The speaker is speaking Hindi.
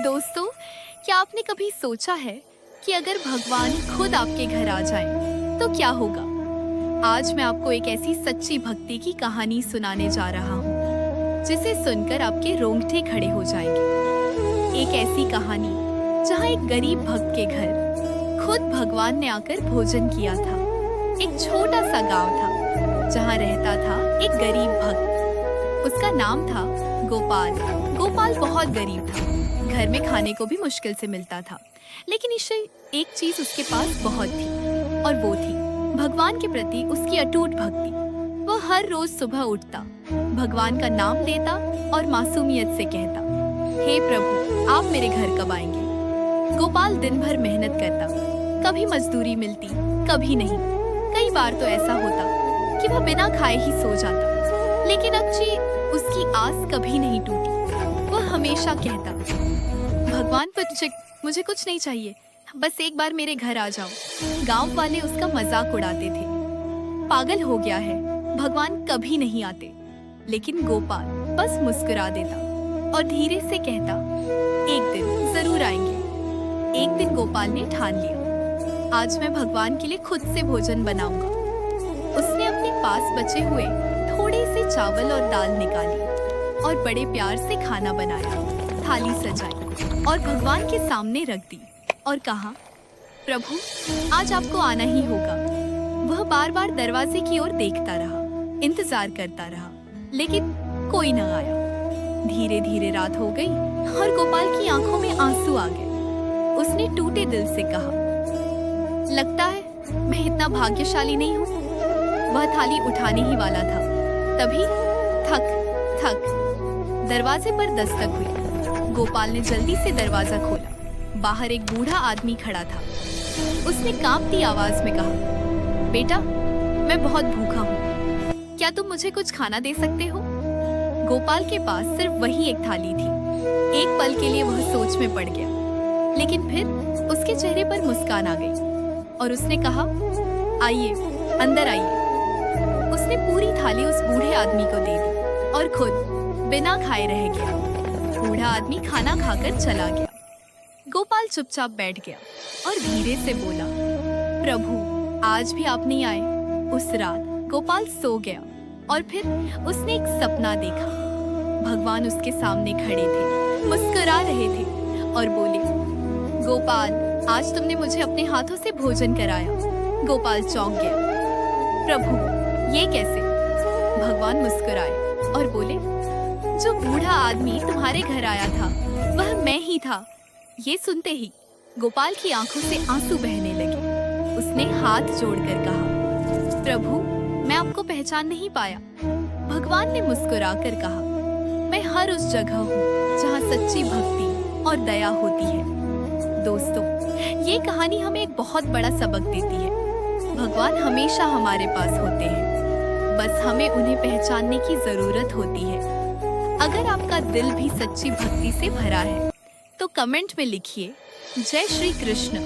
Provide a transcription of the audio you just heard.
दोस्तों, क्या आपने कभी सोचा है कि अगर भगवान खुद आपके घर आ जाएं, तो क्या होगा? आज मैं आपको एक ऐसी सच्ची भक्ति की कहानी सुनाने जा रहा हूँ, जिसे सुनकर आपके रोंगटे खड़े हो जाएंगे। एक ऐसी कहानी जहाँ एक गरीब भक्त के घर खुद भगवान ने आकर भोजन किया था। एक छोटा सा गांव था जहाँ रहता था एक गरीब भक्त। उसका नाम था गोपाल। गोपाल बहुत गरीब था, घर में खाने को भी मुश्किल से मिलता था, लेकिन इससे एक चीज उसके पास बहुत थी, और वो थी भगवान के प्रति उसकी अटूट भक्ति। वो हर रोज सुबह उठता, भगवान का नाम लेता और मासूमियत से कहता, हे प्रभु, आप मेरे घर कब आएंगे? गोपाल दिन भर मेहनत करता, कभी मजदूरी मिलती, कभी नहीं। कई बार तो ऐसा होता कि वह बिना खाए ही सो जाता, लेकिन अच्छी उसकी आस कभी नहीं टूटी। वह हमेशा कहता, भगवान मुझे कुछ नहीं चाहिए, बस एक बार मेरे घर आ जाओ। गांव वाले उसका मजाक उड़ाते थे, पागल हो गया है, भगवान कभी नहीं आते। लेकिन गोपाल बस मुस्कुरा देता और धीरे से कहता, एक दिन जरूर आएंगे। एक दिन गोपाल ने ठान लिया, आज मैं भगवान के लिए खुद से भोजन बनाऊंगा। उसने अपने पास बचे हुए थोड़े से चावल और दाल निकाली और बड़े प्यार से खाना बनाया, थाली सजाई और भगवान के सामने रख दी और कहा, प्रभु, आज आपको आना ही होगा। वह बार बार दरवाजे की ओर देखता रहा, इंतजार करता रहा, लेकिन कोई न आया। धीरे धीरे रात हो गई और गोपाल की आंखों में आंसू आ गए। उसने टूटे दिल से कहा, लगता है मैं इतना भाग्यशाली नहीं हूँ। वह थाली उठाने ही वाला था, तभी थक थक दरवाजे पर दस्तक हुई। गोपाल ने जल्दी से दरवाजा खोला। बाहर एक बूढ़ा आदमी खड़ा था। उसने कांपती आवाज में कहा, बेटा, मैं बहुत भूखा हूँ, क्या तुम मुझे कुछ खाना दे सकते हो? गोपाल के पास सिर्फ वही एक थाली थी। एक पल के लिए वह सोच में पड़ गया, लेकिन फिर उसके चेहरे पर मुस्कान आ गई और उसने कहा, आइए, अंदर आइए। उसने पूरी थाली उस बूढ़े आदमी को दे दी और खुद बिना खाए रह गया। बूढ़ा आदमी खाना खाकर चला गया। गोपाल चुपचाप बैठ गया और धीरे से बोला, प्रभु, आज भी आप नहीं आए। उस रात गोपाल सो गया और फिर उसने एक सपना देखा। भगवान उसके सामने खड़े थे, मुस्कुरा रहे थे और बोले, गोपाल, आज तुमने मुझे अपने हाथों से भोजन कराया। गोपाल चौंक गया, प्रभु, ये कैसे? भगवान मुस्कुराए और बोले, जो बूढ़ा आदमी तुम्हारे घर आया था वह मैं ही था। ये सुनते ही गोपाल की आंखों से आंसू बहने लगे। उसने हाथ जोड़कर कहा, प्रभु, मैं आपको पहचान नहीं पाया। भगवान ने मुस्कुराकर कहा, मैं हर उस जगह हूँ जहाँ सच्ची भक्ति और दया होती है। दोस्तों, ये कहानी हमें एक बहुत बड़ा सबक देती है। भगवान हमेशा हमारे पास होते हैं, बस हमें उन्हें पहचानने की जरूरत होती है। अगर आपका दिल भी सच्ची भक्ति से भरा है तो कमेंट में लिखिए, जय श्री कृष्ण।